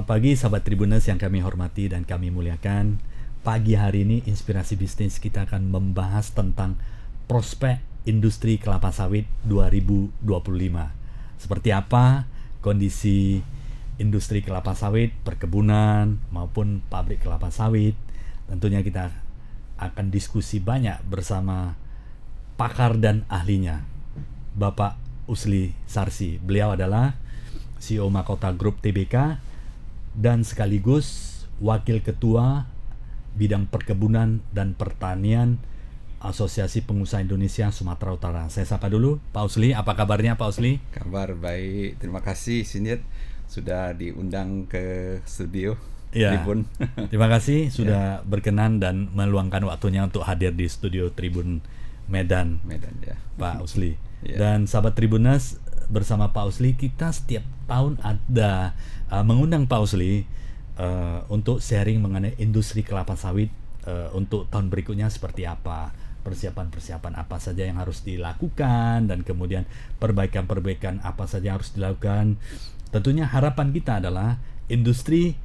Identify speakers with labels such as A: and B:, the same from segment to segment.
A: pagi sahabat Tribuners yang kami hormati dan kami muliakan. Pagi hari ini Inspirasi Bisnis kita akan membahas tentang prospek industri kelapa sawit 2025. Seperti apa kondisi industri kelapa sawit, perkebunan maupun pabrik kelapa sawit. Tentunya kita akan diskusi banyak bersama pakar dan ahlinya, Bapak Usli Sarsi. Beliau adalah CEO Mahkota Group Tbk dan sekaligus Wakil Ketua Bidang Perkebunan dan Pertanian Asosiasi Pengusaha Indonesia Sumatera Utara. Saya sapa dulu Pak Usli. Apa kabarnya Pak Usli?
B: Kabar baik, terima kasih Sindiet sudah diundang ke studio
A: Ya,
B: Tribun.
A: terima kasih sudah berkenan dan meluangkan waktunya untuk hadir di studio Tribun Medan,
B: ya.
A: Pak Usli.
B: Ya.
A: Dan sahabat Tribuners, bersama Pak Usli kita setiap tahun ada mengundang Pak Usli untuk sharing mengenai industri kelapa sawit untuk tahun berikutnya seperti apa, persiapan-persiapan apa saja yang harus dilakukan, dan kemudian perbaikan-perbaikan apa saja harus dilakukan. Tentunya harapan kita adalah industri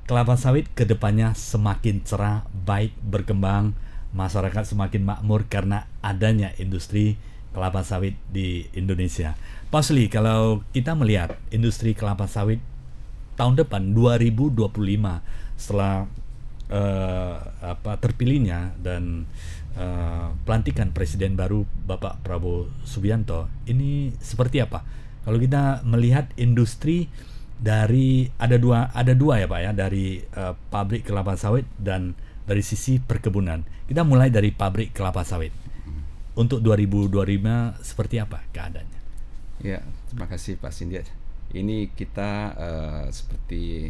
A: kelapa sawit kedepannya semakin cerah, baik, berkembang, masyarakat semakin makmur karena adanya industri kelapa sawit di Indonesia. Pak Usli, kalau kita melihat industri kelapa sawit tahun depan 2025 setelah terpilihnya dan pelantikan Presiden baru Bapak Prabowo Subianto, ini seperti apa? Kalau kita melihat industri dari ada dua ya Pak ya, dari pabrik kelapa sawit dan dari sisi perkebunan. Kita mulai dari pabrik kelapa sawit. Untuk 2025 seperti apa keadaannya?
B: Ya, terima kasih Pak Sindiet. Ini kita seperti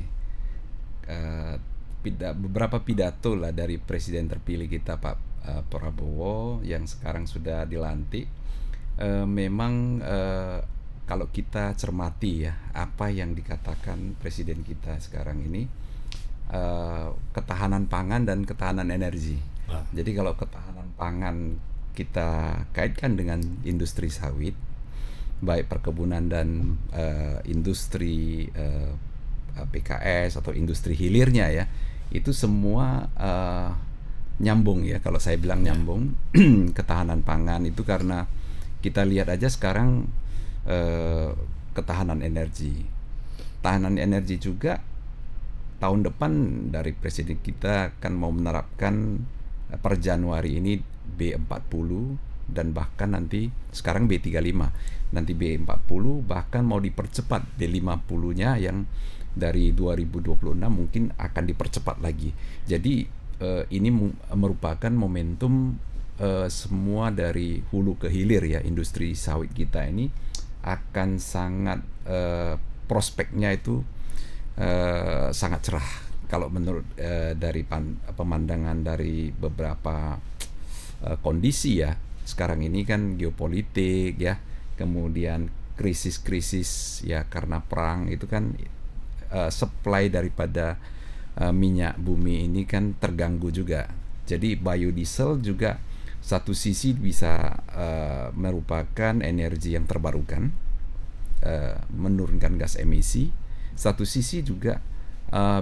B: beberapa pidato lah dari Presiden terpilih kita Pak Prabowo yang sekarang sudah dilantik. Memang kalau kita cermati ya apa yang dikatakan Presiden kita sekarang ini, ketahanan pangan dan ketahanan energi. Jadi kalau ketahanan pangan kita kaitkan dengan industri sawit, baik perkebunan dan industri PKS atau industri hilirnya ya, itu semua nyambung ya. Kalau saya bilang nyambung, ketahanan pangan itu karena kita lihat aja sekarang ketahanan energi. Tahanan energi juga tahun depan dari Presiden kita akan mau menerapkan per Januari ini B40 dan bahkan nanti sekarang B35, nanti B40 bahkan mau dipercepat B50-nya yang dari 2026 mungkin akan dipercepat lagi. Jadi ini merupakan momentum semua dari hulu ke hilir ya, industri sawit kita ini akan sangat prospeknya itu sangat cerah kalau menurut dari pemandangan dari beberapa kondisi ya. Sekarang ini kan geopolitik ya, kemudian krisis-krisis ya karena perang itu kan, supply daripada minyak bumi ini kan terganggu juga. Jadi biodiesel juga satu sisi bisa merupakan energi yang terbarukan, menurunkan gas emisi. Satu sisi juga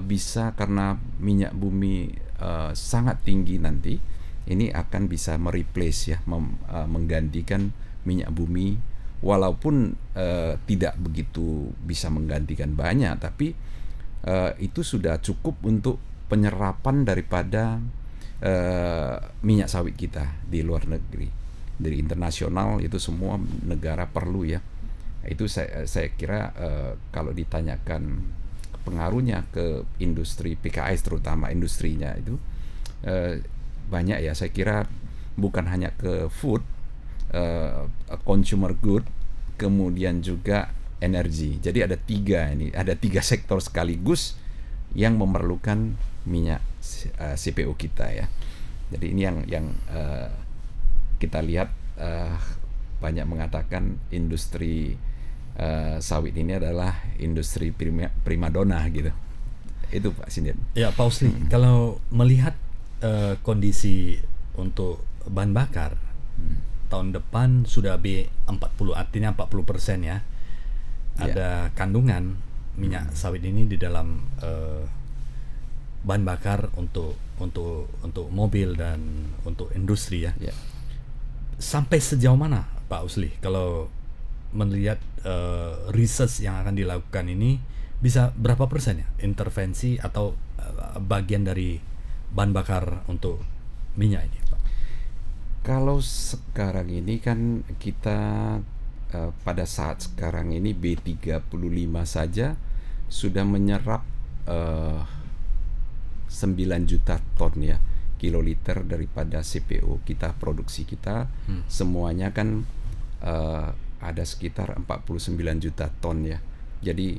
B: bisa karena minyak bumi sangat tinggi nanti, ini akan bisa mereplace ya, menggantikan minyak bumi, walaupun tidak begitu bisa menggantikan banyak, tapi itu sudah cukup untuk penyerapan daripada minyak sawit kita di luar negeri. Dari internasional itu semua negara perlu ya. Itu saya kira kalau ditanyakan pengaruhnya ke industri PKS, terutama industrinya itu banyak ya. Saya kira bukan hanya ke food, consumer good, kemudian juga energi. Jadi ada tiga sektor sekaligus yang memerlukan minyak CPO kita ya. Jadi ini yang kita lihat, banyak mengatakan industri sawit ini adalah industri primadona gitu. Itu Pak Sindian.
A: Ya Pak Usli, kalau melihat kondisi untuk bahan bakar tahun depan sudah B40, artinya 40% ya. Ada kandungan minyak sawit ini di dalam bahan bakar untuk mobil dan untuk industri ya.
B: Ya.
A: Sampai sejauh mana Pak Usli kalau melihat research yang akan dilakukan ini, bisa berapa persen ya intervensi atau bagian dari bahan bakar untuk minyak ini Pak?
B: Kalau sekarang ini kan kita pada saat sekarang ini B35 saja sudah menyerap 9 juta ton ya kiloliter daripada CPO kita, produksi kita semuanya kan ada sekitar 49 juta ton ya. Jadi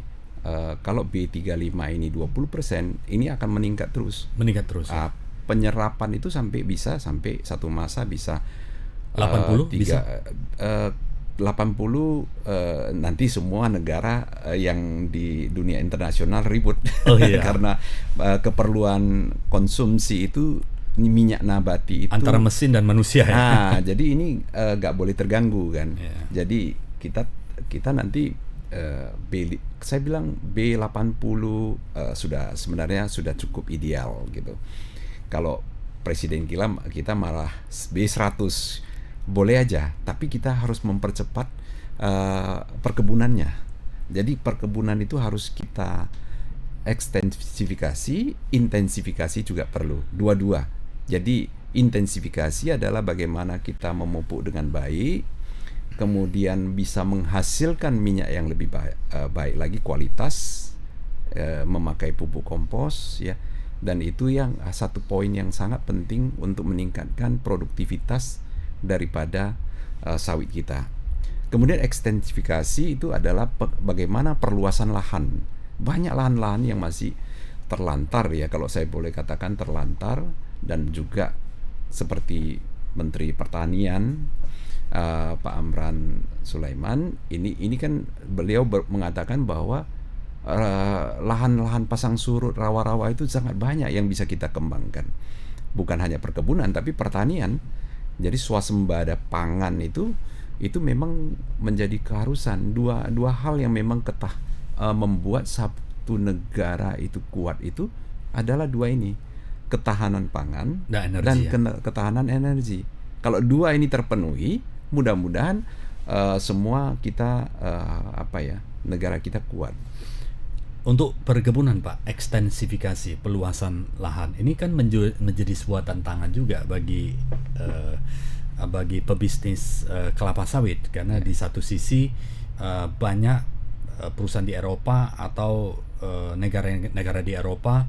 B: kalau B35 ini 20%, ini akan meningkat terus.
A: Ya?
B: Penyerapan itu sampai satu masa bisa
A: 80 bisa
B: 80 nanti semua negara yang di dunia internasional ribut karena keperluan konsumsi itu minyak nabati itu
A: antara mesin dan manusia ya.
B: Jadi ini nggak boleh terganggu kan. Jadi kita nanti saya bilang B80 sebenarnya sudah cukup ideal gitu. Kalau Presiden kita malah B100 boleh aja, tapi kita harus mempercepat perkebunannya. Jadi perkebunan itu harus kita ekstensifikasi, intensifikasi juga perlu, dua-dua. Jadi intensifikasi adalah bagaimana kita memupuk dengan baik, kemudian bisa menghasilkan minyak yang lebih baik lagi kualitas, memakai pupuk kompos ya. Dan itu yang satu poin yang sangat penting untuk meningkatkan produktivitas daripada sawit kita. Kemudian ekstensifikasi itu adalah bagaimana perluasan lahan. Banyak lahan-lahan yang masih terlantar ya, kalau saya boleh katakan terlantar, dan juga seperti Menteri Pertanian Pak Amran Sulaiman ini kan beliau mengatakan bahwa lahan-lahan pasang surut, rawa-rawa itu sangat banyak yang bisa kita kembangkan. Bukan hanya perkebunan tapi pertanian. Jadi swasembada pangan itu memang menjadi keharusan. Dua hal yang memang membuat satu negara itu kuat itu adalah dua ini, ketahanan pangan dan ketahanan energi. Kalau dua ini terpenuhi, mudah-mudahan semua kita negara kita kuat.
A: Untuk perkebunan Pak, ekstensifikasi, peluasan lahan ini kan menjadi sebuah tantangan juga bagi pebisnis kelapa sawit, karena di satu sisi banyak perusahaan di Eropa atau negara di Eropa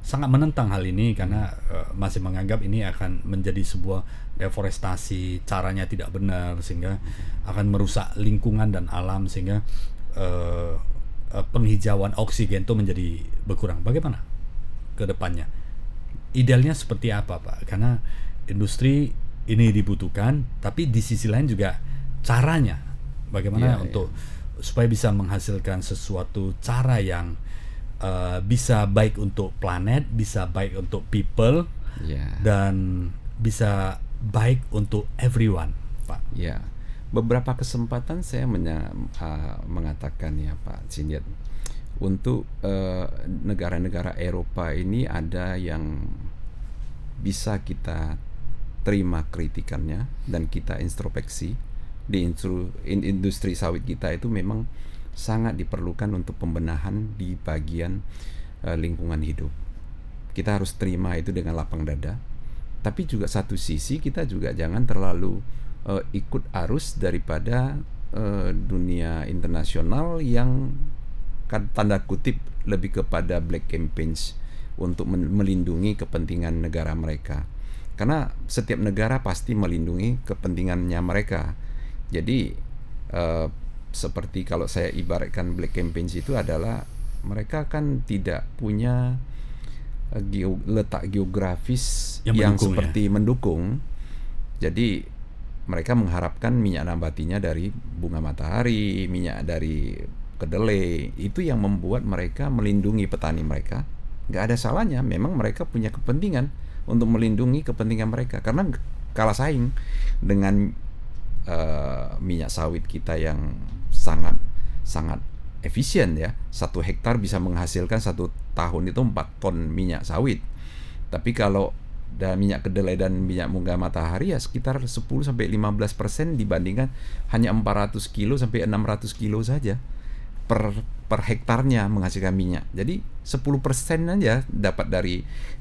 A: sangat menentang hal ini karena masih menganggap ini akan menjadi sebuah deforestasi, caranya tidak benar sehingga akan merusak lingkungan dan alam, sehingga penghijauan oksigen itu menjadi berkurang. Bagaimana ke depannya? Idealnya seperti apa Pak? Karena industri ini dibutuhkan, tapi di sisi lain juga caranya bagaimana supaya bisa menghasilkan sesuatu cara yang bisa baik untuk planet, bisa baik untuk people, dan bisa baik untuk everyone Pak.
B: Beberapa kesempatan saya mengatakan ya Pak Cindiat, untuk negara-negara Eropa ini ada yang bisa kita terima kritikannya dan kita introspeksi. Di industri sawit kita itu memang sangat diperlukan untuk pembenahan di bagian lingkungan hidup. Kita harus terima itu dengan lapang dada. Tapi juga satu sisi kita juga jangan terlalu ikut arus daripada dunia internasional yang tanda kutip lebih kepada black campaigns untuk melindungi kepentingan negara mereka. Karena setiap negara pasti melindungi kepentingannya mereka. Jadi seperti kalau saya ibaratkan black campaigns itu adalah mereka kan tidak punya letak geografis yang seperti mendukung. Jadi mereka mengharapkan minyak nabatinya dari bunga matahari, minyak dari kedelai. Itu yang membuat mereka melindungi petani mereka. Nggak ada salahnya, memang mereka punya kepentingan untuk melindungi kepentingan mereka. Karena kalah saing dengan minyak sawit kita yang sangat efisien ya. 1 hektar bisa menghasilkan 1 tahun itu 4 ton minyak sawit. Tapi kalau minyak kedelai dan minyak munggah matahari ya sekitar 10-15% dibandingkan hanya 400 kilo sampai 600 kilo saja per hektarnya menghasilkan minyak. Jadi 10% aja dapat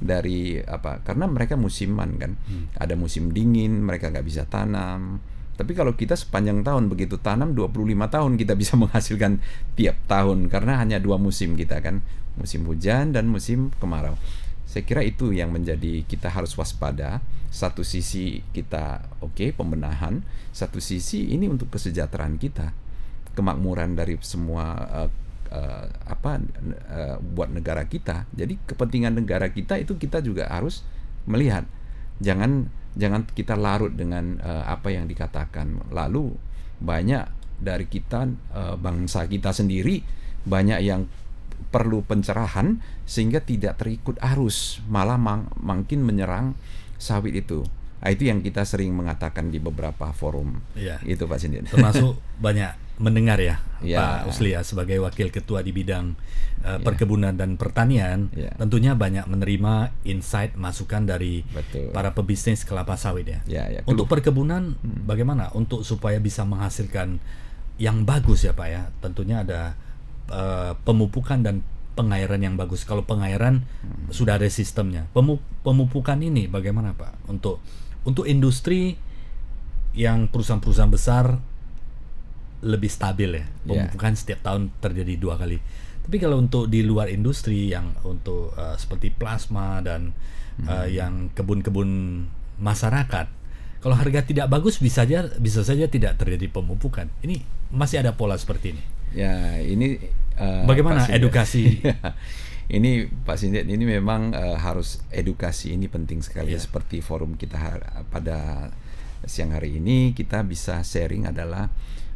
B: dari apa? Karena mereka musiman kan. Ada musim dingin, mereka nggak bisa tanam. Tapi kalau kita sepanjang tahun begitu tanam 25 tahun kita bisa menghasilkan tiap tahun karena hanya 2 musim kita kan, musim hujan dan musim kemarau. Saya kira itu yang menjadi kita harus waspada. Satu sisi kita pembenahan, satu sisi ini untuk kesejahteraan kita, kemakmuran dari semua buat negara kita. Jadi kepentingan negara kita itu kita juga harus melihat. Jangan kita larut dengan apa yang dikatakan. Lalu banyak dari kita bangsa kita sendiri banyak yang perlu pencerahan sehingga tidak terikut arus, malah makin menyerang sawit itu. Itu yang kita sering mengatakan di beberapa forum. Itu Pak Sindian.
A: Termasuk banyak mendengar ya, Pak Usli ya, sebagai wakil ketua di bidang perkebunan dan pertanian, tentunya banyak menerima insight, masukan dari para pebisnis kelapa sawit ya. Untuk perkebunan bagaimana untuk supaya bisa menghasilkan yang bagus ya Pak ya, tentunya ada pemupukan dan pengairan yang bagus. Kalau pengairan sudah ada sistemnya. Pemupukan ini bagaimana Pak? Untuk industri yang perusahaan-perusahaan besar lebih stabil ya. Pemupukan setiap tahun terjadi 2 kali. Tapi kalau untuk di luar industri yang untuk seperti plasma dan yang kebun-kebun masyarakat, kalau harga tidak bagus bisa saja tidak terjadi pemupukan. Ini masih ada pola seperti ini.
B: Ya, ini
A: bagaimana edukasi?
B: Ini Pak Sindian, ini memang harus edukasi ini penting sekali. Seperti forum kita pada siang hari ini kita bisa sharing adalah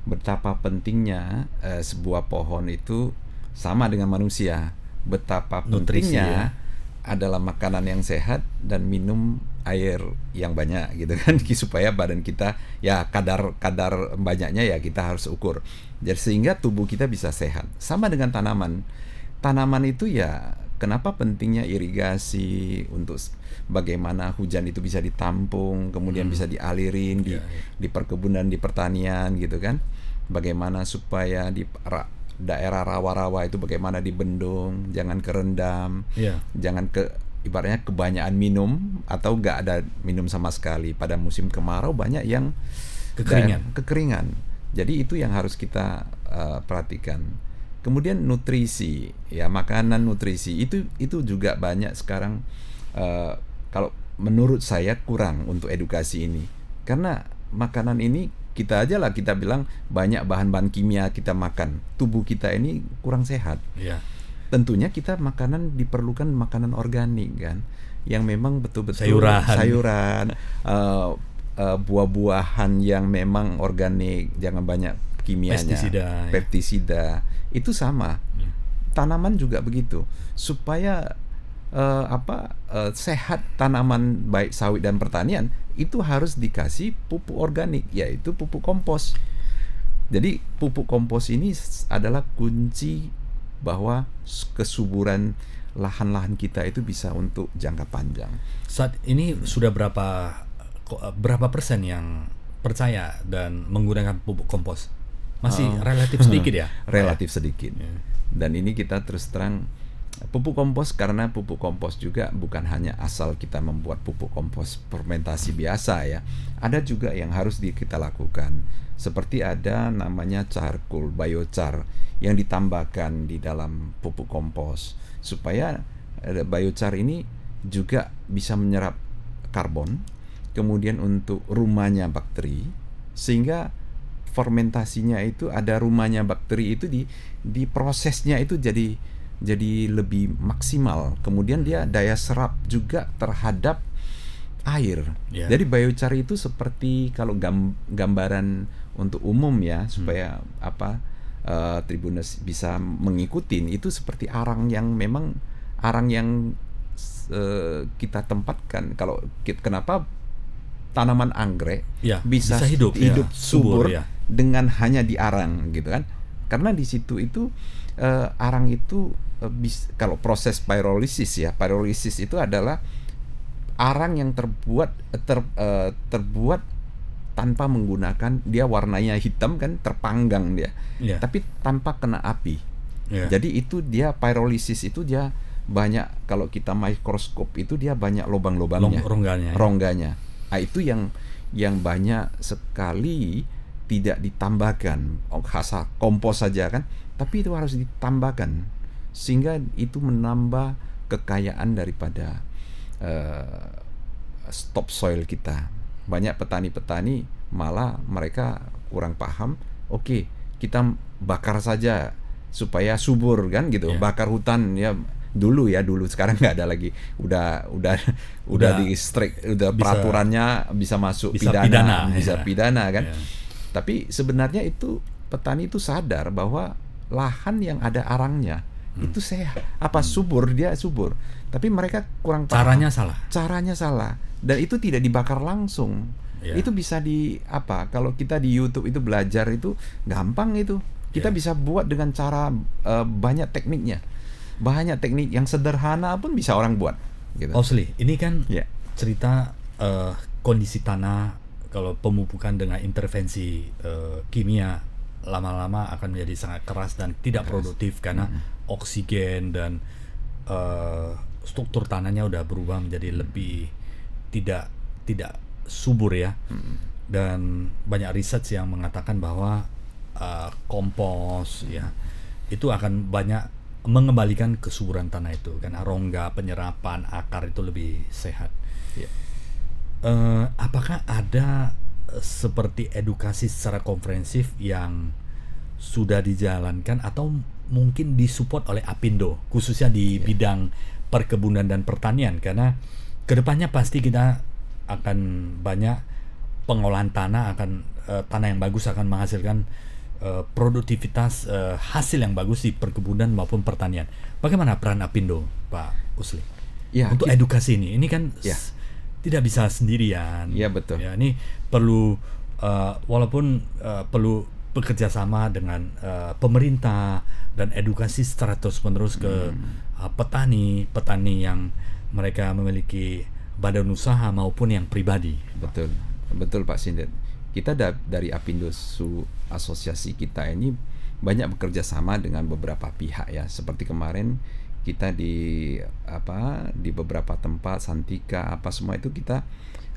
B: betapa pentingnya sebuah pohon itu sama dengan manusia. Betapa pentingnya adalah makanan yang sehat dan minum air yang banyak gitu kan, supaya badan kita ya kadar banyaknya ya kita harus ukur. Jadi sehingga tubuh kita bisa sehat. Sama dengan tanaman. Tanaman itu ya kenapa pentingnya irigasi untuk bagaimana hujan itu bisa ditampung, kemudian bisa dialirin di perkebunan, di pertanian gitu kan. Bagaimana supaya di daerah rawa-rawa itu bagaimana dibendung, jangan kerendam, jangan ibaratnya kebanyakan minum atau nggak ada minum sama sekali. Pada musim kemarau banyak yang kekeringan. Jadi itu yang harus kita perhatikan. Kemudian nutrisi, ya makanan nutrisi itu juga banyak sekarang. Kalau menurut saya kurang untuk edukasi ini, karena makanan ini kita bilang banyak bahan-bahan kimia kita makan, tubuh kita ini kurang sehat. Tentunya kita diperlukan makanan organik kan, yang memang betul-betul sayuran, buah-buahan yang memang organik, jangan banyak kimianya, pestisida. Itu sama. Tanaman juga begitu. Supaya sehat tanaman baik sawit dan pertanian itu harus dikasih pupuk organik, yaitu pupuk kompos. Jadi pupuk kompos ini adalah kunci bahwa kesuburan lahan-lahan kita itu bisa untuk jangka panjang.
A: Saat ini sudah berapa persen yang percaya dan menggunakan pupuk kompos? Masih relatif sedikit ya?
B: Relatif sedikit. Dan ini kita terus terang pupuk kompos, karena pupuk kompos juga bukan hanya asal kita membuat pupuk kompos fermentasi biasa ya. Ada juga yang harus kita lakukan. Seperti ada namanya charcoal, biochar yang ditambahkan di dalam pupuk kompos supaya biochar ini juga bisa menyerap karbon, kemudian untuk rumahnya bakteri, sehingga fermentasinya itu ada rumahnya bakteri itu di prosesnya itu jadi lebih maksimal. Kemudian dia daya serap juga terhadap air. Jadi biochar itu seperti kalau gambaran untuk umum ya, supaya Tribuners bisa mengikuti, itu seperti arang yang kita tempatkan. Kalau kenapa tanaman anggrek bisa hidup subur dengan hanya di arang gitu kan? Karena di situ itu arang itu kalau proses pyrolysis ya, pyrolysis itu adalah arang yang terbuat tanpa menggunakan, dia warnanya hitam kan, terpanggang dia, tapi tanpa kena api. Jadi itu dia pyrolysis itu dia banyak, kalau kita mikroskop itu dia banyak lubang-lubangnya, rongganya. Nah, itu yang banyak sekali tidak ditambahkan, khas kompos saja kan, tapi itu harus ditambahkan sehingga itu menambah kekayaan daripada topsoil kita. Banyak petani-petani malah mereka kurang paham, oke, kita bakar saja supaya subur kan gitu, bakar hutan ya dulu, sekarang nggak ada lagi, udah di strike, udah peraturannya bisa masuk pidana kan. Tapi sebenarnya itu petani itu sadar bahwa lahan yang ada arangnya itu subur, dia subur, tapi mereka kurang paham. Caranya salah dan itu tidak dibakar langsung. Itu bisa kalau kita di YouTube itu belajar itu gampang, itu kita bisa buat dengan cara banyak teknik yang sederhana pun bisa orang buat gitu.
A: Osli, ini kan cerita kondisi tanah kalau pemupukan dengan intervensi kimia lama-lama akan menjadi sangat keras dan tidak produktif karena oksigen dan struktur tanahnya udah berubah menjadi lebih tidak subur ya. Dan banyak riset yang mengatakan bahwa kompos ya itu akan banyak mengembalikan kesuburan tanah itu karena rongga, penyerapan, akar itu lebih sehat. Apakah ada seperti edukasi secara komprehensif yang sudah dijalankan atau mungkin disupport oleh Apindo khususnya di bidang perkebunan dan pertanian, karena kedepannya pasti kita akan banyak pengolahan tanah, tanah yang bagus akan menghasilkan produktivitas hasil yang bagus di perkebunan maupun pertanian. Bagaimana peran Apindo, Pak Usli? Untuk edukasi ini kan tidak bisa sendirian.
B: Betul.
A: Ini perlu walaupun perlu bekerja sama dengan pemerintah dan edukasi secara terus-menerus ke petani yang mereka memiliki badan usaha maupun yang pribadi.
B: Betul Pak Sindet. Kita dari Apindo asosiasi kita ini banyak bekerja sama dengan beberapa pihak ya. Seperti kemarin kita di beberapa tempat Santika semua itu kita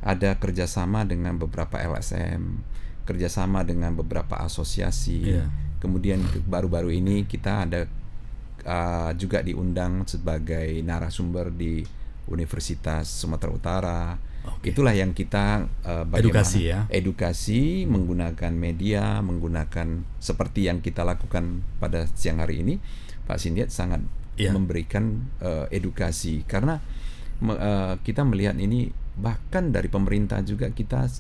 B: ada kerjasama dengan beberapa LSM, kerjasama dengan beberapa asosiasi. Kemudian baru-baru ini kita ada juga diundang sebagai narasumber di Universitas Sumatera Utara. Itulah yang kita edukasi menggunakan media, menggunakan seperti yang kita lakukan pada siang hari ini. Pak Sindiat sangat memberikan edukasi karena kita melihat ini, bahkan dari pemerintah juga kita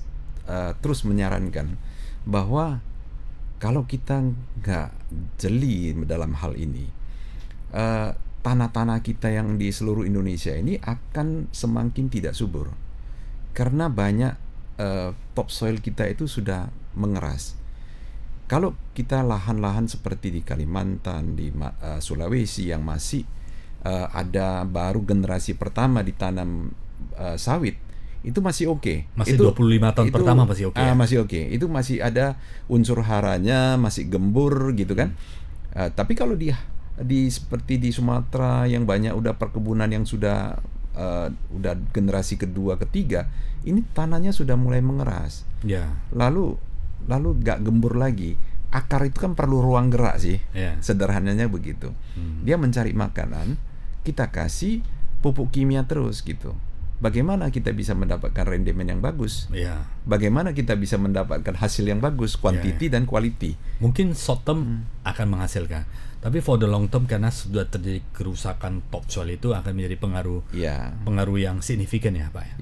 B: terus menyarankan bahwa kalau kita nggak jeli dalam hal ini, tanah-tanah kita yang di seluruh Indonesia ini akan semakin tidak subur karena banyak topsoil kita itu sudah mengeras. Kalau kita lahan-lahan seperti di Kalimantan, di Sulawesi yang masih ada baru generasi pertama ditanam sawit, itu masih oke.
A: Masih 25 tahun pertama masih oke.
B: Masih oke. Itu masih ada unsur haranya, masih gembur gitu kan. Tapi kalau seperti di Sumatera yang banyak udah perkebunan yang sudah generasi kedua, ketiga, ini tanahnya sudah mulai mengeras. Lalu gak gembur lagi. Akar itu kan perlu ruang gerak sih. Sederhananya begitu. Dia mencari makanan, kita kasih pupuk kimia terus gitu. Bagaimana kita bisa mendapatkan rendemen yang bagus? Bagaimana kita bisa mendapatkan hasil yang bagus, quantity dan quality?
A: Mungkin short term akan menghasilkan, tapi for the long term karena sudah terjadi kerusakan topsoil itu akan menjadi pengaruh yang signifikan ya Pak.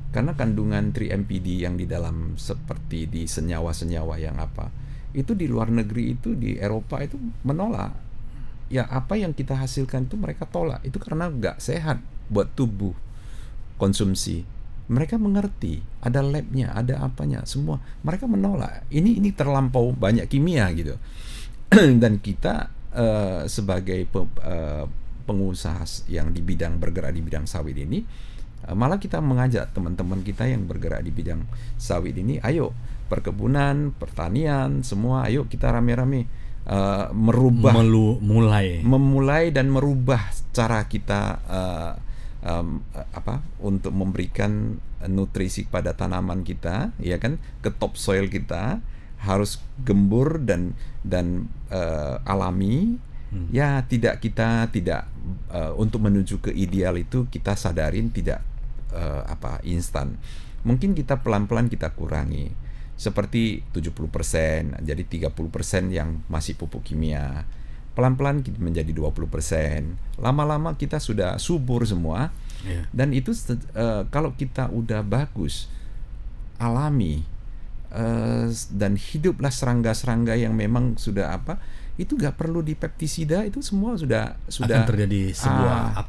B: Karena kandungan 3-MPD yang di dalam seperti di senyawa-senyawa yang itu di luar negeri itu di Eropa itu menolak. Apa yang kita hasilkan itu mereka tolak. Itu karena nggak sehat buat tubuh konsumsi. Mereka mengerti, ada labnya, ada apanya, semua. Mereka menolak. Ini terlampau banyak kimia gitu. Dan kita sebagai pengusaha yang bergerak di bidang sawit ini, malah kita mengajak teman-teman kita yang bergerak di bidang sawit ini, ayo perkebunan, pertanian, semua, ayo kita rame-rame memulai dan merubah cara kita untuk memberikan nutrisi pada tanaman kita, ya kan, ke topsoil kita harus gembur dan alami. Ya, tidak untuk menuju ke ideal itu kita sadarin tidak instan. Mungkin kita pelan-pelan kita kurangi. Seperti 70%, jadi 30% yang masih pupuk kimia. Pelan-pelan menjadi 20%. Lama-lama kita sudah subur semua. Yeah. Dan itu kalau kita udah bagus, alami, dan hiduplah serangga-serangga yang memang sudah itu gak perlu di pestisida, itu semua sudah
A: akan terjadi sebuah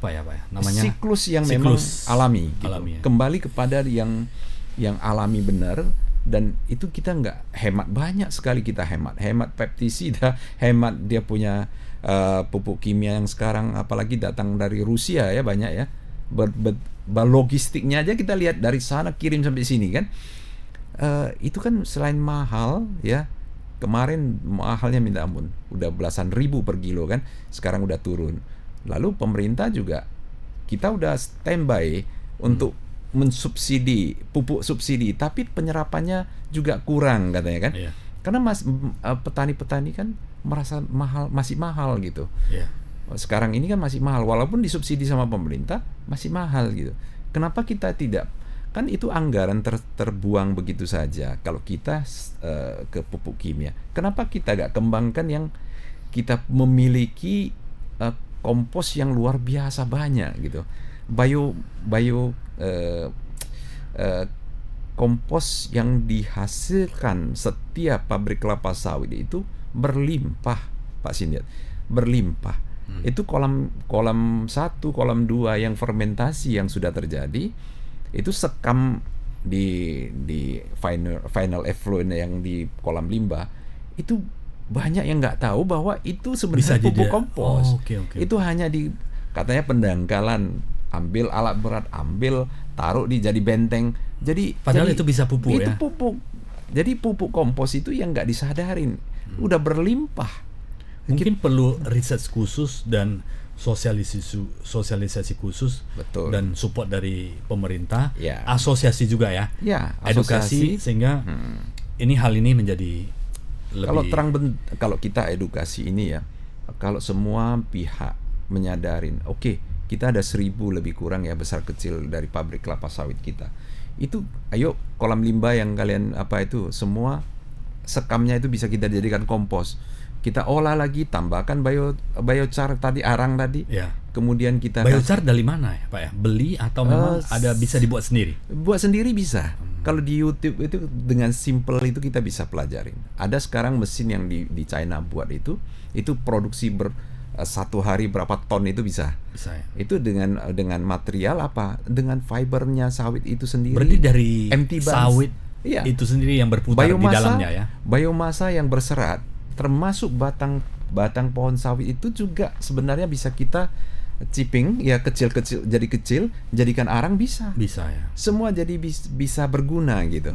A: namanya
B: siklus yang memang alami, gitu.
A: Ya.
B: Kembali kepada yang alami benar. Dan itu kita nggak hemat, banyak sekali kita hemat pestisida, hemat dia punya pupuk kimia yang sekarang apalagi datang dari Rusia ya, banyak ya. Logistiknya aja kita lihat dari sana kirim sampai sini kan. Itu kan selain mahal ya, kemarin mahalnya minta ampun, udah belasan ribu per kilo kan, sekarang udah turun. Lalu pemerintah juga, kita udah standby untuk mensubsidi, pupuk subsidi, tapi penyerapannya juga kurang katanya kan. Yeah. Karena petani-petani kan merasa masih mahal gitu. Yeah. Sekarang ini kan masih mahal, walaupun disubsidi sama pemerintah masih mahal gitu. Kenapa kita tidak? Kan itu anggaran terbuang begitu saja kalau kita ke pupuk kimia. Kenapa kita gak kembangkan yang kita memiliki kompos yang luar biasa banyak gitu. Kompos yang dihasilkan setiap pabrik kelapa sawit itu berlimpah, Pak Sindiat, berlimpah. Itu kolam 1, kolam 2 yang fermentasi yang sudah terjadi, itu sekam di final effluent yang di kolam limbah, itu banyak yang nggak tahu bahwa itu sebenarnya pupuk kompos. Itu hanya katanya pendangkalan, ambil alat berat, taruh jadi benteng.
A: Padahal itu bisa pupuk
B: ya. Itu pupuk. Jadi pupuk kompos itu yang nggak disadarin, udah berlimpah.
A: Mungkin perlu riset khusus dan sosialisasi khusus.
B: Betul.
A: Dan support dari pemerintah,
B: ya.
A: Asosiasi juga ya, edukasi sehingga hal ini menjadi lebih.
B: Kalau kita edukasi ini ya, kalau semua pihak menyadarin, kita ada 1.000 lebih kurang ya besar kecil dari pabrik kelapa sawit kita. Itu ayo kolam limbah yang kalian itu semua sekamnya itu bisa kita jadikan kompos. Kita olah lagi, tambahkan biochar tadi, arang tadi. Ya. Kemudian kita
A: biochar dari mana ya, Pak ya? Beli atau memang ada bisa dibuat sendiri?
B: Buat sendiri bisa. Kalau di YouTube itu dengan simple itu kita bisa pelajarin. Ada sekarang mesin yang di China buat itu produksi 1 hari berapa ton itu bisa ya? Itu dengan material dengan fibernya sawit itu sendiri.
A: Berarti dari sawit itu sendiri yang berputar di dalamnya ya?
B: Biomasa yang berserat, termasuk batang pohon sawit itu juga sebenarnya bisa kita chipping ya, kecil-kecil jadi kecil, jadikan arang bisa ya. Semua jadi bisa berguna gitu.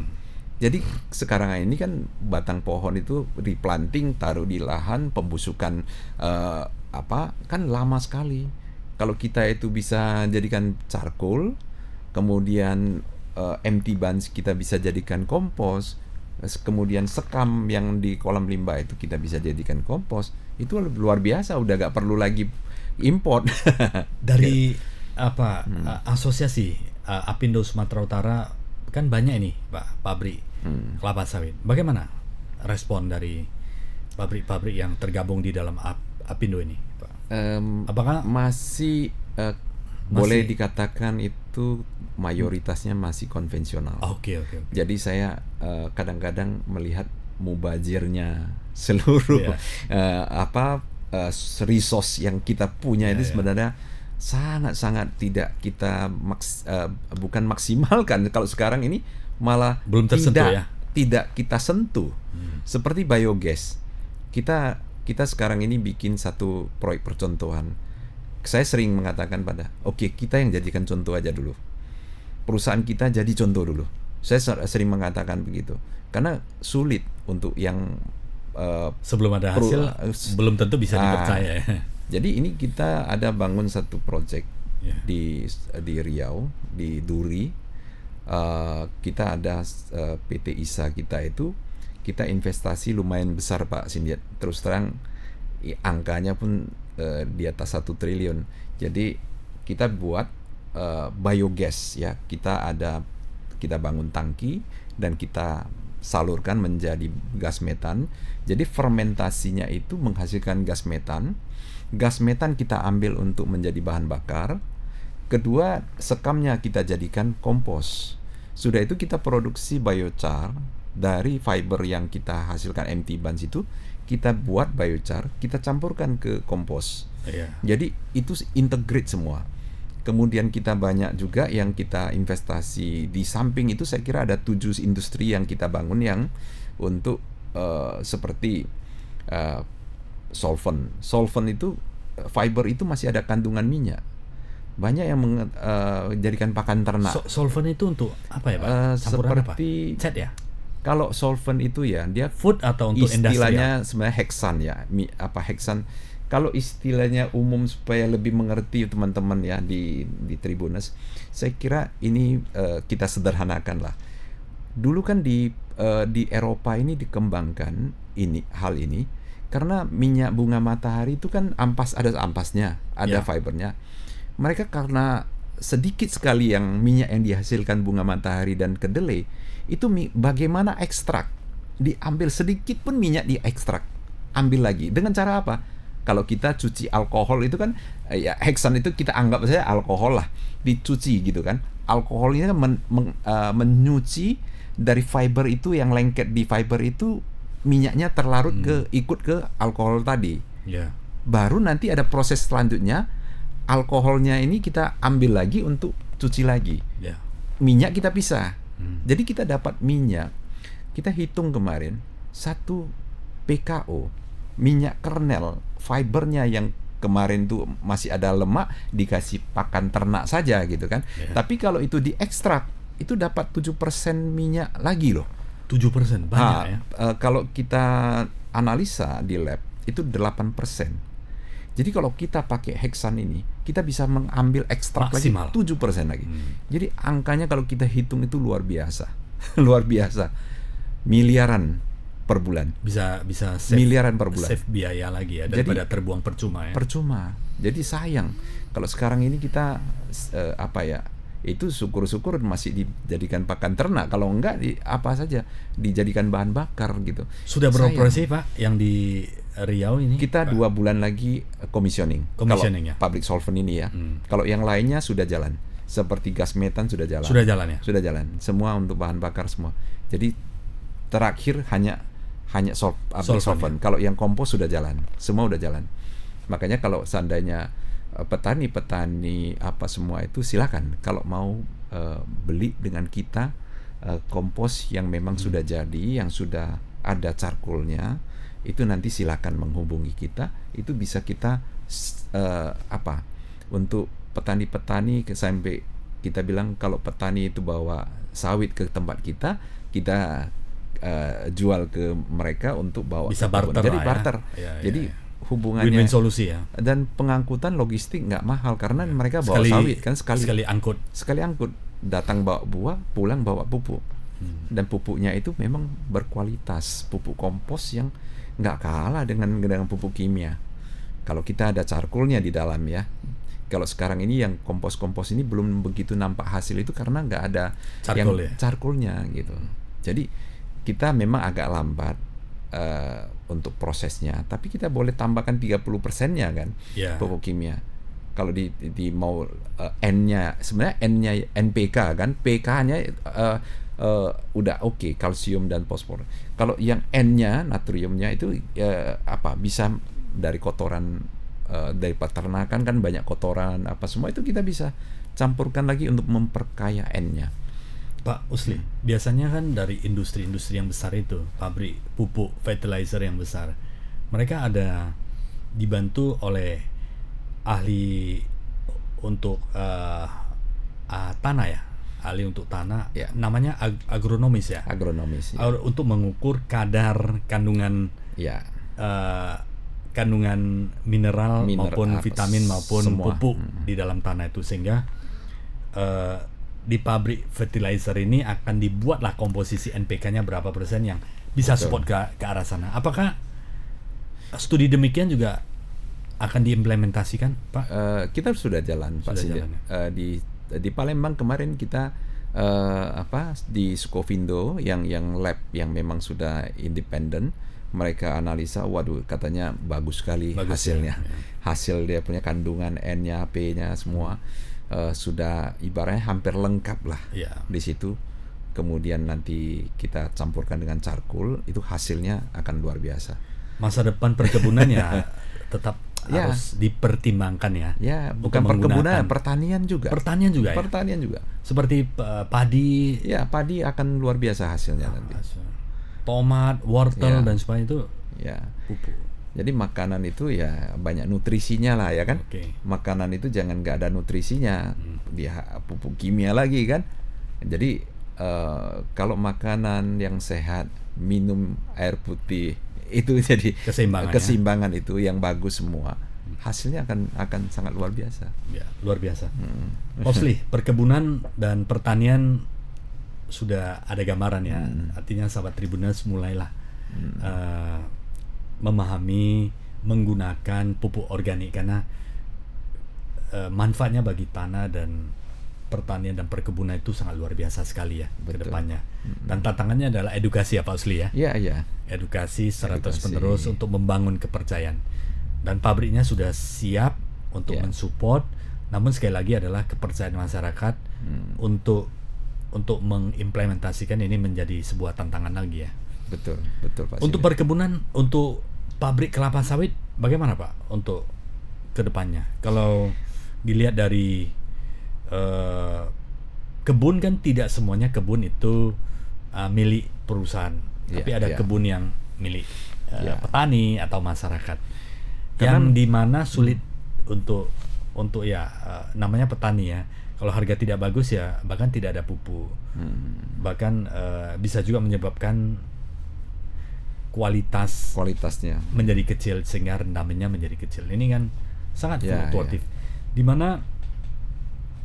B: Jadi sekarang ini kan batang pohon itu replanting, taruh di lahan, pembusukan kan lama sekali. Kalau kita itu bisa jadikan charcoal, kemudian empty bunch kita bisa jadikan kompos, kemudian sekam yang di kolam limbah itu kita bisa jadikan kompos, itu luar biasa, udah gak perlu lagi import.
A: Dari asosiasi Apindo Sumatera Utara kan banyak ini Pak pabrik kelapa sawit. Bagaimana respon dari pabrik-pabrik yang tergabung di dalam Apindo ini, Pak? Apakah masih
B: boleh dikatakan itu mayoritasnya masih konvensional.
A: Oke.
B: Jadi saya kadang-kadang melihat mubazirnya seluruh resource yang kita punya itu sebenarnya sangat-sangat tidak kita bukan maksimalkan. Kalau sekarang ini malah
A: belum tersentuh
B: tidak kita sentuh. Seperti biogas. Kita kita sekarang ini bikin satu proyek percontohan. Saya sering mengatakan oke, kita yang jadikan contoh aja dulu. Perusahaan kita jadi contoh dulu. Saya sering mengatakan begitu. Karena sulit untuk yang
A: sebelum ada hasil belum tentu bisa dipercaya.
B: Jadi ini kita ada bangun satu project di Riau, di Duri. Kita ada PT ISA kita itu, kita investasi lumayan besar Pak Sindiat. Terus terang angkanya pun di atas 1 triliun. Jadi kita buat biogas ya. Kita bangun tangki dan kita salurkan menjadi gas metan. Jadi fermentasinya itu menghasilkan gas metan. Gas metan kita ambil untuk menjadi bahan bakar. Kedua, sekamnya kita jadikan kompos. Sudah itu kita produksi biochar dari fiber yang kita hasilkan empty bunch itu, kita buat biochar, kita campurkan ke kompos. Jadi itu integrate semua. Kemudian kita banyak juga yang kita investasi di samping itu. Saya kira ada 7 industri yang kita bangun yang untuk seperti solvent itu, fiber itu masih ada kandungan minyak. Banyak yang jadikan pakan ternak.
A: Solvent itu untuk apa ya Pak? Campuran
B: Seperti
A: apa? Cat ya?
B: Kalau solvent itu ya dia
A: food atau untuk
B: istilahnya
A: industrial?
B: Sebenarnya heksan ya. Heksan. Kalau istilahnya umum supaya lebih mengerti teman-teman ya di Tribuners, saya kira ini kita sederhanakan lah. Dulu kan di Eropa ini dikembangkan hal ini karena minyak bunga matahari itu kan ada ampasnya, ada fibernya. Mereka karena sedikit sekali yang minyak yang dihasilkan bunga matahari dan kedelai, itu bagaimana ekstrak, diambil sedikit pun minyak diekstrak, ambil lagi dengan cara apa? Kalau kita cuci alkohol itu kan ya heksan itu kita anggap saja alkohol lah, dicuci gitu kan. Alkohol ini kan menyuci dari fiber itu, yang lengket di fiber itu minyaknya terlarut ikut ke alkohol tadi. Baru nanti ada proses selanjutnya, alkoholnya ini kita ambil lagi untuk cuci lagi. Minyak kita pisah. Jadi kita dapat minyak, kita hitung kemarin 1 PKO minyak kernel fibernya yang kemarin tuh masih ada lemak, dikasih pakan ternak saja gitu kan. Tapi kalau itu diekstrak, itu dapat 7% minyak lagi loh.
A: 7% banyak ya.
B: Kalau kita analisa di lab itu 8%. Jadi kalau kita pakai heksan ini, kita bisa mengambil ekstrak
A: maksimal
B: lagi 7% lagi. Jadi angkanya kalau kita hitung itu luar biasa. Luar biasa. Miliaran per bulan.
A: Bisa
B: miliaran per bulan.
A: Save biaya lagi ya, daripada terbuang percuma ya.
B: Percuma. Jadi sayang. Kalau sekarang ini kita itu syukur-syukur masih dijadikan pakan ternak. Kalau enggak apa saja dijadikan bahan bakar gitu.
A: Sudah beroperasi Pak yang di Riau ini?
B: Kita 2 bulan lagi commissioning kalau
A: ya?
B: public solvent ini ya. Kalau yang lainnya sudah jalan. Seperti gas metan sudah jalan.
A: Sudah jalan ya?
B: Sudah jalan. Semua untuk bahan bakar semua. Jadi terakhir hanya public solvent. Kalau yang kompos sudah jalan. Semua sudah jalan. Makanya kalau seandainya petani-petani apa semua itu silakan kalau mau beli dengan kita kompos yang memang sudah jadi, yang sudah ada charcoalnya, itu nanti silakan menghubungi kita. Itu bisa kita untuk petani-petani sampai kita bilang kalau petani itu bawa sawit ke tempat kita jual ke mereka untuk bawa
A: bisa barter.
B: Jadi barter. Jadi hubungannya
A: win-win solusi ya.
B: Dan pengangkutan logistik nggak mahal karena mereka bawa sawit kan sekali angkut, datang bawa buah, pulang bawa pupuk. Dan pupuknya itu memang berkualitas, pupuk kompos yang nggak kalah dengan pupuk kimia. Kalau kita ada charcoalnya di dalam ya. Kalau sekarang ini yang kompos-kompos ini belum begitu nampak hasil itu karena nggak ada charcoalnya gitu. Jadi kita memang agak lambat untuk prosesnya, tapi kita boleh tambahkan 30%-nya kan pupuk kimia. Kalau di mau N-nya, sebenarnya N-nya NPK kan, PK-nya udah oke, kalsium dan fosfor. Kalau yang N-nya natriumnya itu bisa dari kotoran dari peternakan kan banyak kotoran apa semua itu kita bisa campurkan lagi untuk memperkaya N-nya.
A: Pak Usli, biasanya kan dari industri-industri yang besar itu, pabrik pupuk fertilizer yang besar, mereka ada dibantu oleh ahli untuk tanah ya, ahli untuk tanah,
B: Ya.
A: namanya agronomis ya,
B: Agronomis. Ya.
A: untuk mengukur kadar kandungan
B: Ya.
A: kandungan mineral maupun
B: apa,
A: vitamin maupun
B: semua.
A: pupuk di dalam tanah itu, sehingga di pabrik fertilizer ini akan dibuatlah komposisi NPK-nya berapa persen yang bisa
B: Betul.
A: support ke arah sana. Apakah studi demikian juga akan diimplementasikan, Pak?
B: Kita sudah jalan, Pak
A: Sudah
B: Sindir.
A: jalan, ya.
B: Di Palembang kemarin kita di Sukovindo yang lab yang memang sudah independen, mereka analisa, waduh katanya bagus sekali
A: Bagus,
B: hasilnya.
A: ya.
B: Hasil dia punya kandungan N-nya, P-nya semua sudah ibaratnya hampir lengkap lah
A: Ya.
B: di situ. Kemudian nanti kita campurkan dengan charcoal, itu hasilnya akan luar biasa.
A: Masa depan perkebunan ya tetap
B: Ya.
A: harus dipertimbangkan ya.
B: Ya,
A: Untuk
B: bukan perkebunan,
A: menggunakan-
B: pertanian juga.
A: Pertanian juga ya.
B: Pertanian juga.
A: Seperti padi,
B: Ya, padi akan luar biasa hasilnya nanti.
A: tomat, wortel
B: Ya.
A: dan sebagainya itu
B: Ya.
A: pupuk.
B: Jadi makanan itu ya banyak nutrisinya lah ya kan.
A: Oke.
B: Makanan itu jangan nggak ada nutrisinya, dia pupuk kimia lagi kan. Jadi kalau makanan yang sehat, minum air putih, itu jadi keseimbangan itu yang bagus semua. Hasilnya akan sangat luar biasa.
A: Ya, luar biasa. Mostly perkebunan dan pertanian sudah ada gambaran ya. Artinya sahabat Tribuners mulailah memahami menggunakan pupuk organik, karena manfaatnya bagi tanah dan pertanian dan perkebunan itu sangat luar biasa sekali ya ke depannya. Dan tantangannya adalah edukasi ya Pak Usli ya.
B: Iya, iya.
A: Edukasi secara terus-menerus untuk membangun kepercayaan. Dan pabriknya sudah siap untuk mensupport, namun sekali lagi adalah kepercayaan masyarakat untuk mengimplementasikan ini menjadi sebuah tantangan lagi ya.
B: Betul, betul Pak.
A: Untuk perkebunan, untuk pabrik kelapa sawit bagaimana Pak untuk kedepannya? Kalau dilihat dari kebun kan tidak semuanya kebun itu milik perusahaan, tapi ada kebun yang milik petani atau masyarakat, yang dimana sulit untuk namanya petani ya. Kalau harga tidak bagus ya bahkan tidak ada pupuk, bahkan bisa juga menyebabkan kualitasnya menjadi kecil sehingga rendamannya menjadi kecil. Ini kan sangat fluktuatif. Dimana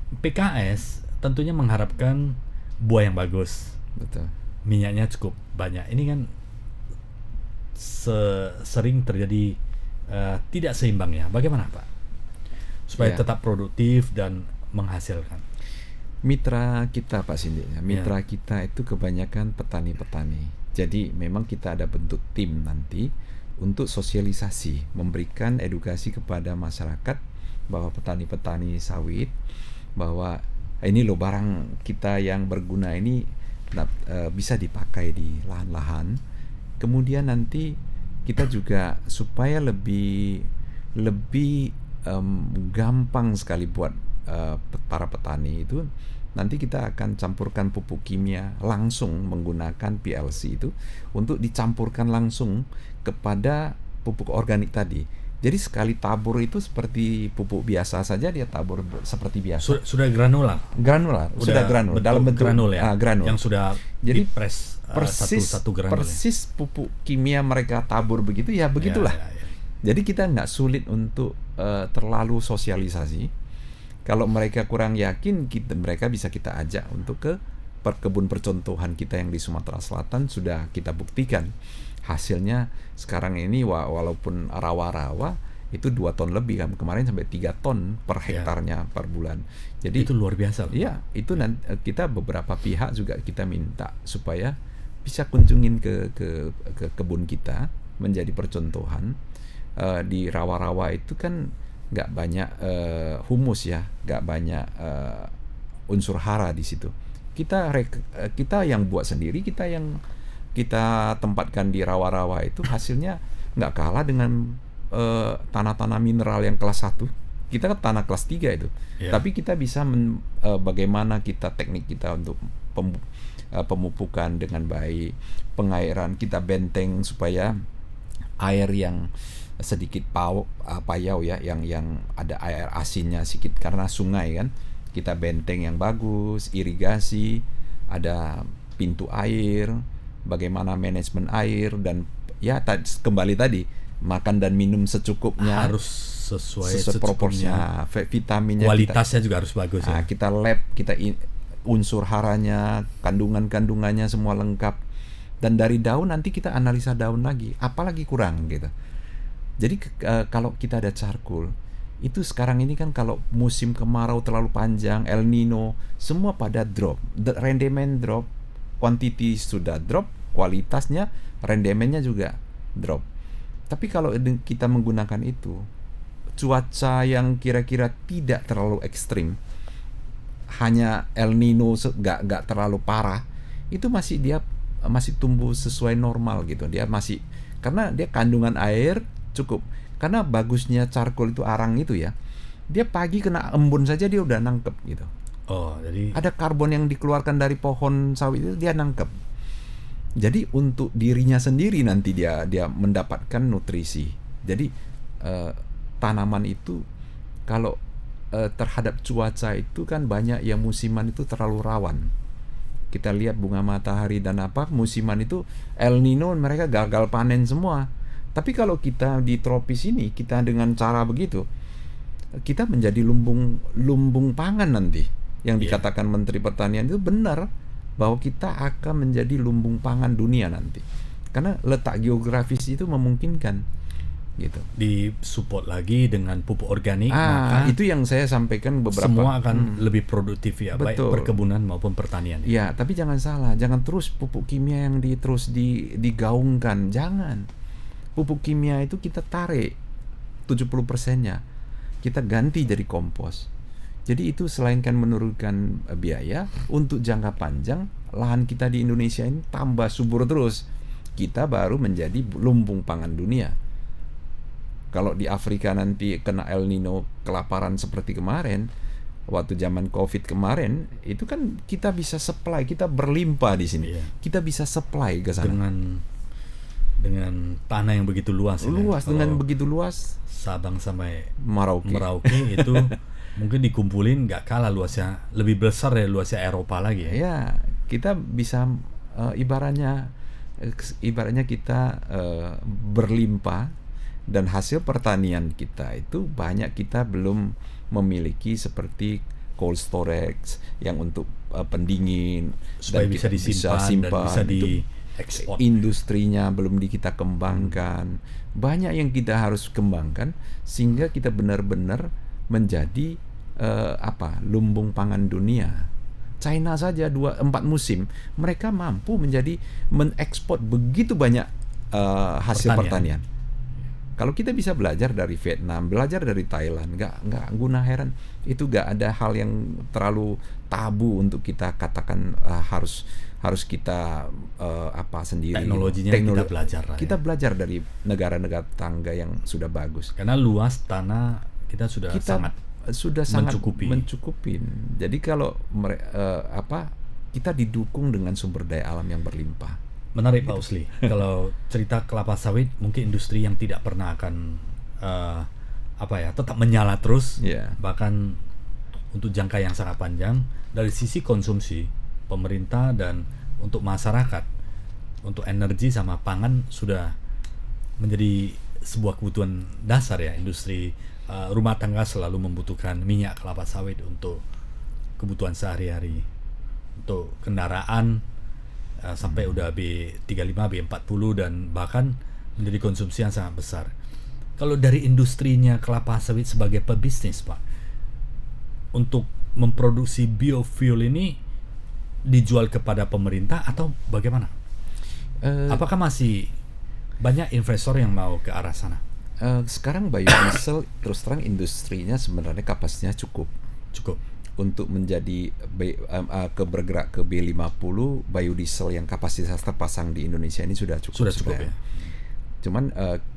A: PKS tentunya mengharapkan buah yang bagus,
B: betul,
A: minyaknya cukup banyak. Ini kan sering terjadi tidak seimbang ya. Bagaimana Pak supaya tetap produktif dan menghasilkan?
B: Mitra kita Pak Sindi, mitra kita itu kebanyakan petani-petani. Jadi memang kita ada bentuk tim nanti untuk sosialisasi, memberikan edukasi kepada masyarakat bahwa petani-petani sawit, bahwa ini loh barang kita yang berguna ini bisa dipakai di lahan-lahan. Kemudian nanti kita juga supaya lebih gampang sekali buat para petani itu, nanti kita akan campurkan pupuk kimia langsung menggunakan PLC itu untuk dicampurkan langsung kepada pupuk organik tadi. Jadi sekali tabur itu seperti pupuk biasa saja, dia tabur seperti biasa.
A: Sudah granular.
B: Sudah granul dalam bentuk
A: granul ya.
B: Granul.
A: Yang sudah dipres satu granul.
B: Persis pupuk kimia mereka tabur begitu ya, begitulah. Jadi kita nggak sulit untuk terlalu sosialisasi. Kalau mereka kurang yakin, mereka bisa kita ajak untuk ke perkebun percontohan kita yang di Sumatera Selatan, sudah kita buktikan hasilnya sekarang ini walaupun rawa-rawa itu 2 ton lebih kan, kemarin sampai 3 ton per hektarnya per bulan. Jadi
A: itu luar biasa.
B: Iya, itu nanti kita beberapa pihak juga kita minta supaya bisa kunjungin ke kebun kita menjadi percontohan. Di rawa-rawa itu kan nggak banyak humus ya, nggak banyak unsur hara di situ. Kita yang buat sendiri, kita yang kita tempatkan di rawa-rawa itu hasilnya nggak kalah dengan tanah-tanah mineral yang kelas 1. Kita kan tanah kelas 3 itu. Tapi kita bisa bagaimana teknik kita untuk pemupukan dengan baik, pengairan kita benteng supaya air yang sedikit payau ya, yang ada air asinnya sedikit karena sungai kan. Kita benteng yang bagus, irigasi, ada pintu air, bagaimana manajemen air, dan ya kembali tadi makan dan minum secukupnya,
A: harus sesuai
B: proporsinya, vitaminnya,
A: kualitasnya juga harus bagus ya.
B: Kita lab, unsur haranya, kandungannya semua lengkap. Dan dari daun nanti kita analisa daun lagi, apalagi kurang gitu. Jadi kalau kita ada charcoal, itu sekarang ini kan kalau musim kemarau terlalu panjang, El Nino, semua pada drop, rendemen drop, quantity sudah drop, kualitasnya, rendemennya juga drop. Tapi kalau kita menggunakan itu, cuaca yang kira-kira tidak terlalu ekstrim, hanya El Nino nggak terlalu parah, itu dia masih tumbuh sesuai normal gitu. Dia masih, karena dia kandungan air cukup. Karena bagusnya charcoal itu, arang itu ya, dia pagi kena embun saja dia udah nangkep gitu.
A: Oh, jadi
B: ada karbon yang dikeluarkan dari pohon sawit itu dia nangkep. Jadi untuk dirinya sendiri nanti dia mendapatkan nutrisi. Jadi tanaman itu kalau terhadap cuaca itu kan banyak yang musiman itu terlalu rawan. Kita lihat bunga matahari dan musiman itu El Nino mereka gagal panen semua. Tapi kalau kita di tropis ini, kita dengan cara begitu, kita menjadi lumbung pangan nanti. Yang dikatakan Menteri Pertanian itu benar, bahwa kita akan menjadi lumbung pangan dunia nanti. Karena letak geografis itu memungkinkan gitu.
A: Disupport lagi dengan pupuk organik, maka
B: itu yang saya sampaikan beberapa.
A: Semua akan lebih produktif ya,
B: betul.
A: Baik perkebunan maupun pertanian.
B: Ya, tapi jangan salah, jangan terus pupuk kimia yang terus digaungkan, jangan. Pupuk kimia itu kita tarik 70%-nya, kita ganti jadi kompos. Jadi itu selain kan menurunkan biaya, untuk jangka panjang lahan kita di Indonesia ini tambah subur terus, kita baru menjadi lumbung pangan dunia. Kalau di Afrika nanti kena El Nino, kelaparan seperti kemarin, waktu zaman COVID kemarin, itu kan kita bisa supply, kita berlimpah di sini. Kita bisa supply ke sana.
A: Dengan tanah yang begitu luas.
B: Dengan begitu luas,
A: Sabang sampai
B: Merauke
A: itu mungkin dikumpulin nggak kalah luasnya, lebih besar dari luasnya Eropa lagi ya.
B: Ya, kita bisa ibaratnya kita berlimpah, dan hasil pertanian kita itu banyak kita belum memiliki seperti cold storage yang untuk pendingin
A: supaya bisa disimpan dan bisa diekspor.
B: Industrinya belum kita kembangkan. Banyak yang kita harus kembangkan sehingga kita benar-benar menjadi lumbung pangan dunia. China saja 4 musim mereka mampu mengekspor begitu banyak hasil pertanian. Kalau kita bisa belajar dari Vietnam, belajar dari Thailand, nggak guna heran itu nggak ada hal yang terlalu tabu untuk kita katakan harus kita sendiri.
A: Teknologinya kita belajar.
B: Kita belajar dari negara-negara tetangga yang sudah bagus.
A: Karena luas tanah kita sudah sangat
B: mencukupi. Jadi kalau kita didukung dengan sumber daya alam yang berlimpah.
A: Menarik Pak Usli. Kalau cerita kelapa sawit, mungkin industri yang tidak pernah akan tetap menyala terus, bahkan untuk jangka yang sangat panjang. Dari sisi konsumsi pemerintah dan untuk masyarakat, untuk energi sama pangan sudah menjadi sebuah kebutuhan dasar ya. Industri rumah tangga selalu membutuhkan minyak kelapa sawit untuk kebutuhan sehari-hari, untuk kendaraan. Sampai udah B35, B40 dan bahkan menjadi konsumsi yang sangat besar. Kalau dari industrinya kelapa sawit sebagai pebisnis Pak, untuk memproduksi biofuel ini dijual kepada pemerintah atau bagaimana? Apakah masih banyak investor yang mau ke arah sana?
B: Sekarang biodiesel terus terang industrinya sebenarnya kapasitasnya cukup untuk menjadi bergerak ke B50. Biodiesel yang kapasitas terpasang di Indonesia ini sudah cukup ya. Cuman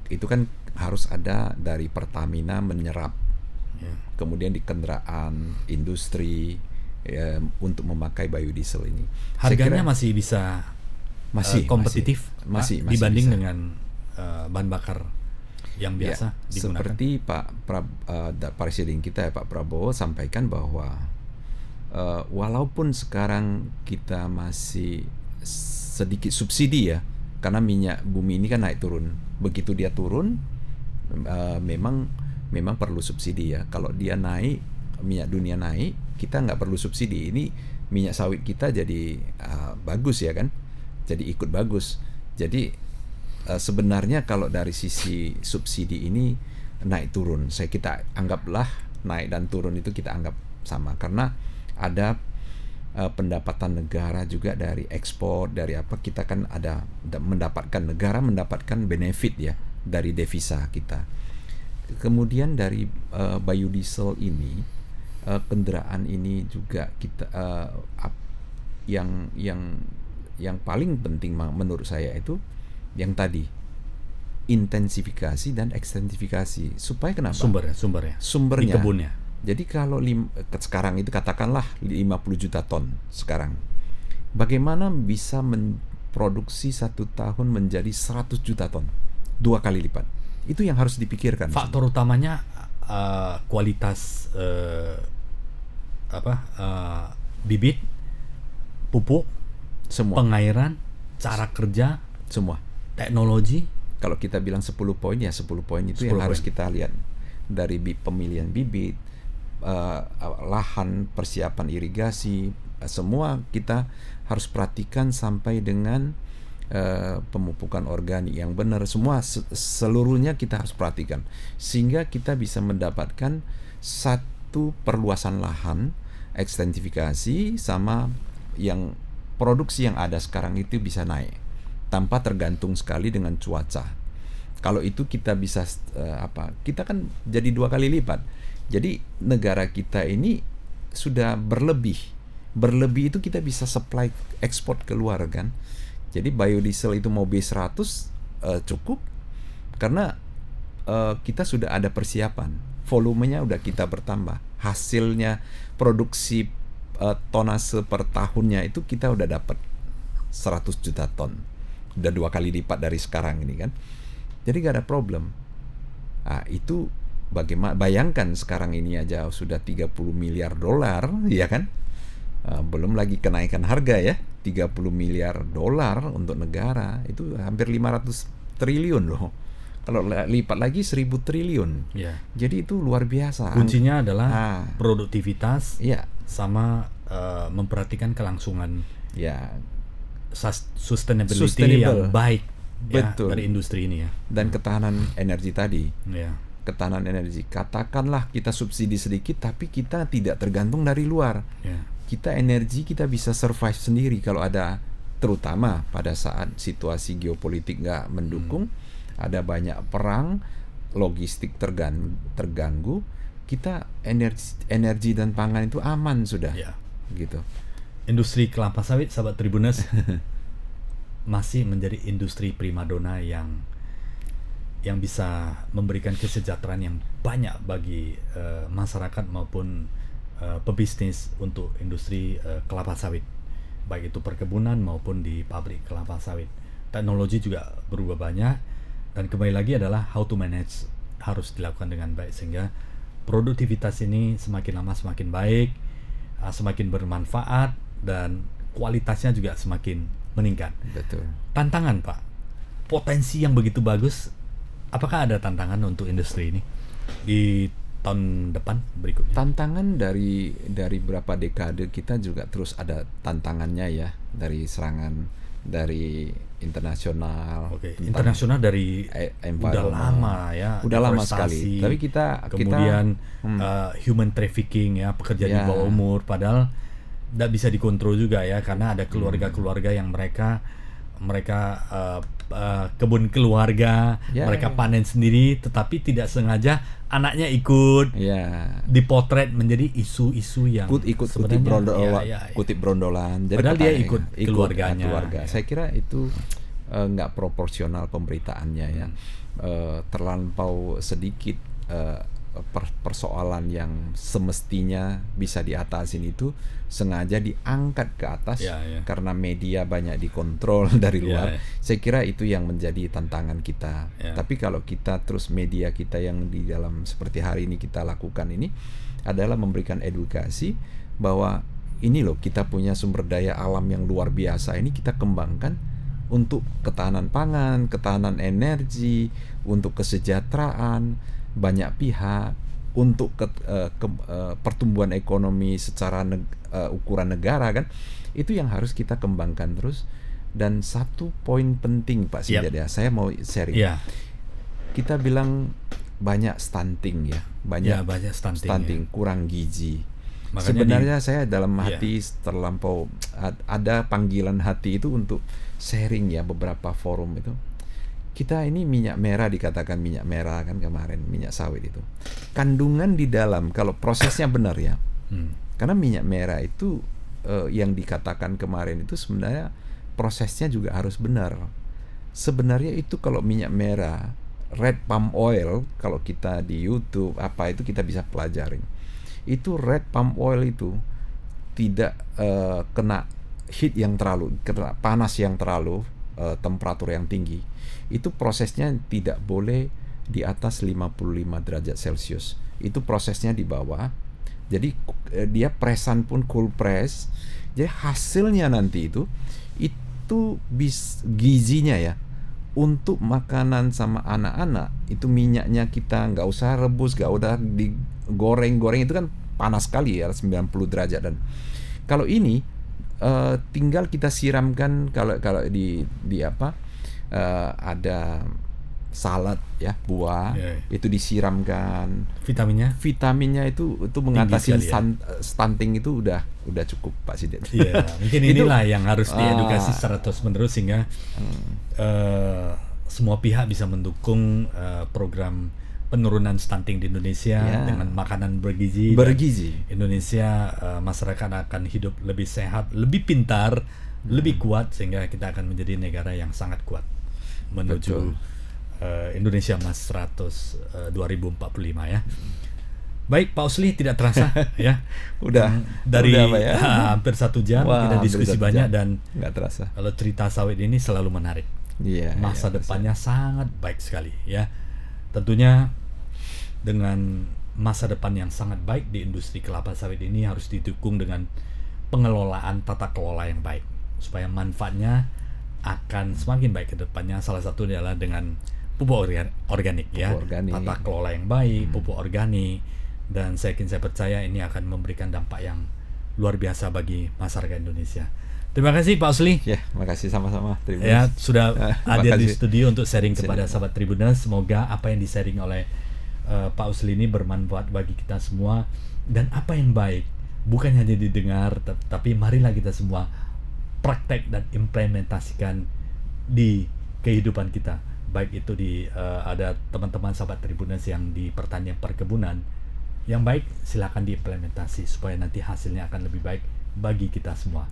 B: itu kan harus ada dari Pertamina menyerap, kemudian di kendaraan industri untuk memakai biodiesel ini.
A: Harganya masih bisa kompetitif
B: masih
A: dibanding
B: bisa.
A: dengan bahan bakar yang biasa digunakan.
B: Seperti Presiden kita Pak Prabowo sampaikan bahwa walaupun sekarang kita masih sedikit subsidi ya, karena minyak bumi ini kan naik turun. Begitu dia turun, memang perlu subsidi ya. Kalau dia naik, minyak dunia naik, kita nggak perlu subsidi. Ini minyak sawit kita jadi bagus ya kan, jadi ikut bagus. Jadi sebenarnya kalau dari sisi subsidi ini naik turun, kita anggaplah naik dan turun itu kita anggap sama, karena ada pendapatan negara juga dari ekspor, dari apa, kita kan ada negara mendapatkan benefit ya dari devisa kita. Kemudian dari biodiesel ini, kendaraan ini juga kita yang paling penting menurut saya itu yang tadi, intensifikasi dan ekstensifikasi. Supaya kenapa?
A: Sumbernya
B: Sumbernya
A: di kebunnya.
B: Jadi kalau sekarang itu katakanlah 50 juta ton sekarang, bagaimana bisa memproduksi 1 tahun menjadi 100 juta ton, 2 kali lipat? Itu yang harus dipikirkan.
A: Faktor utamanya kualitas bibit, pupuk,
B: semua,
A: pengairan, cara kerja,
B: semua,
A: teknologi.
B: Kalau kita bilang 10 poin ya 10 poin itu 10 yang harus kita lihat, dari pemilihan bibit, lahan, persiapan irigasi, semua kita harus perhatikan, sampai dengan pemupukan organik yang benar, semua seluruhnya kita harus perhatikan, sehingga kita bisa mendapatkan satu perluasan lahan, ekstensifikasi, sama yang produksi yang ada sekarang itu bisa naik tanpa tergantung sekali dengan cuaca. Kalau itu kita bisa kita kan jadi 2 kali lipat. Jadi negara kita ini sudah berlebih itu kita bisa supply ekspor keluar kan. Jadi biodiesel itu mau B100 cukup, karena kita sudah ada persiapan, volumenya udah kita bertambah, hasilnya produksi tonase per tahunnya itu kita udah dapat 100 juta ton, udah 2 kali lipat dari sekarang ini kan. Jadi gak ada problem. Itu bagaimana, bayangkan sekarang ini aja sudah 30 miliar dolar ya kan, belum lagi kenaikan harga ya, 30 miliar dolar untuk negara itu hampir 500 triliun loh. Kalau lipat lagi 1000 triliun
A: ya.
B: Jadi itu luar biasa.
A: Kuncinya adalah produktivitas
B: ya,
A: sama memperhatikan kelangsungan
B: ya,
A: sustainability yang baik ya, dari industri ini ya.
B: Dan ketahanan energi tadi
A: ya.
B: Ketahanan energi, katakanlah kita subsidi sedikit tapi kita tidak tergantung dari luar
A: ya.
B: Kita energi kita bisa survive sendiri kalau ada, terutama pada saat situasi geopolitik nggak mendukung, ada banyak perang, logistik terganggu, kita energi dan pangan itu aman sudah
A: ya.
B: Gitu.
A: Industri kelapa sawit, sahabat Tribuners, masih menjadi industri primadona yang bisa memberikan kesejahteraan yang banyak bagi masyarakat maupun pebisnis untuk industri kelapa sawit, baik itu perkebunan maupun di pabrik kelapa sawit. Teknologi juga berubah banyak, dan kembali lagi adalah how to manage, harus dilakukan dengan baik sehingga produktivitas ini semakin lama semakin baik, semakin bermanfaat, dan kualitasnya juga semakin meningkat.
B: Betul.
A: Tantangan Pak, potensi yang begitu bagus, apakah ada tantangan untuk industri ini di tahun depan berikutnya?
B: Tantangan dari berapa dekade kita juga terus ada tantangannya ya, dari serangan dari internasional.
A: Internasional dari udah lama ya.
B: Udah lama sekali. Tapi
A: kemudian human trafficking ya, pekerja di bawah umur, padahal tidak bisa dikontrol juga ya, karena ada keluarga-keluarga yang mereka kebun keluarga, mereka panen sendiri, tetapi tidak sengaja anaknya ikut dipotret menjadi isu-isu yang
B: kutip brondolan. Jadi
A: padahal dia ikut keluarganya.
B: Saya kira itu nggak proporsional pemberitaannya ya, terlampau sedikit persoalan yang semestinya bisa diatasin itu sengaja diangkat ke atas karena media banyak dikontrol dari luar. Saya kira itu yang menjadi tantangan kita. Tapi kalau kita terus media kita yang di dalam seperti hari ini kita lakukan ini adalah memberikan edukasi bahwa ini loh kita punya sumber daya alam yang luar biasa, ini kita kembangkan untuk ketahanan pangan, ketahanan energi, untuk kesejahteraan banyak pihak, untuk pertumbuhan ekonomi secara ukuran negara kan, itu yang harus kita kembangkan terus. Dan satu poin penting Pak Sinjad ya, saya mau sharing. Kita bilang banyak stunting ya, banyak stunting, kurang gizi. Makanya sebenarnya saya dalam hati terlampau ada panggilan hati itu untuk sharing ya, beberapa forum itu. Kita ini minyak merah, dikatakan minyak merah kan kemarin, minyak sawit itu. Kandungan di dalam kalau prosesnya benar ya. Karena minyak merah itu yang dikatakan kemarin itu sebenarnya prosesnya juga harus benar. Sebenarnya itu kalau minyak merah, red palm oil, kalau kita di YouTube apa itu kita bisa pelajarin. Itu red palm oil itu tidak kena heat yang terlalu, kena panas yang terlalu, temperatur yang tinggi. Itu prosesnya tidak boleh di atas 55 derajat Celcius. Itu prosesnya di bawah. Jadi dia presan pun cool press. Jadi hasilnya nanti itu gizinya ya, untuk makanan sama anak-anak itu minyaknya kita nggak usah rebus, nggak udah digoreng itu kan panas sekali ya, 90 derajat. Dan kalau ini tinggal kita siramkan, kalau di ada salad ya, buah itu disiramkan vitaminnya itu mengatasi stunting itu udah cukup Pak Sinjad.
A: Mungkin inilah yang harus diedukasi secara terus menerus sehingga semua pihak bisa mendukung program penurunan stunting di Indonesia dengan makanan bergizi. Indonesia masyarakat akan hidup lebih sehat, lebih pintar, lebih kuat, sehingga kita akan menjadi negara yang sangat kuat menuju Indonesia Emas 100 2045 ya. Baik Pak Osli, tidak terasa ya.
B: udah
A: hampir 1 jam kita diskusi banyak dan
B: nggak terasa.
A: Kalau cerita sawit ini selalu menarik. Masa depannya sangat baik sekali ya. Tentunya dengan masa depan yang sangat baik di industri kelapa sawit ini harus didukung dengan pengelolaan tata kelola yang baik supaya manfaatnya akan semakin baik ke depannya. Salah satu adalah dengan pupuk organik ya. Tata kelola yang baik, pupuk organik, dan saya percaya ini akan memberikan dampak yang luar biasa bagi masyarakat Indonesia. Terima kasih Pak Osli.
B: Ya, makasih sama-sama.
A: Ya, sudah hadir di studio untuk sharing kepada sahabat Tribuners. Semoga apa yang di-sharing oleh Pak Osli ini bermanfaat bagi kita semua, dan apa yang baik bukan hanya didengar, tapi marilah kita semua praktek dan implementasikan di kehidupan kita. Baik itu ada teman-teman sahabat Tribuners yang di pertanian perkebunan, yang baik silakan diimplementasi supaya nanti hasilnya akan lebih baik bagi kita semua.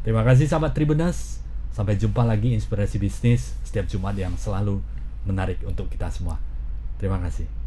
A: Terima kasih sahabat Tribuners. Sampai jumpa lagi Inspirasi Bisnis setiap Jumat yang selalu menarik untuk kita semua. Terima kasih.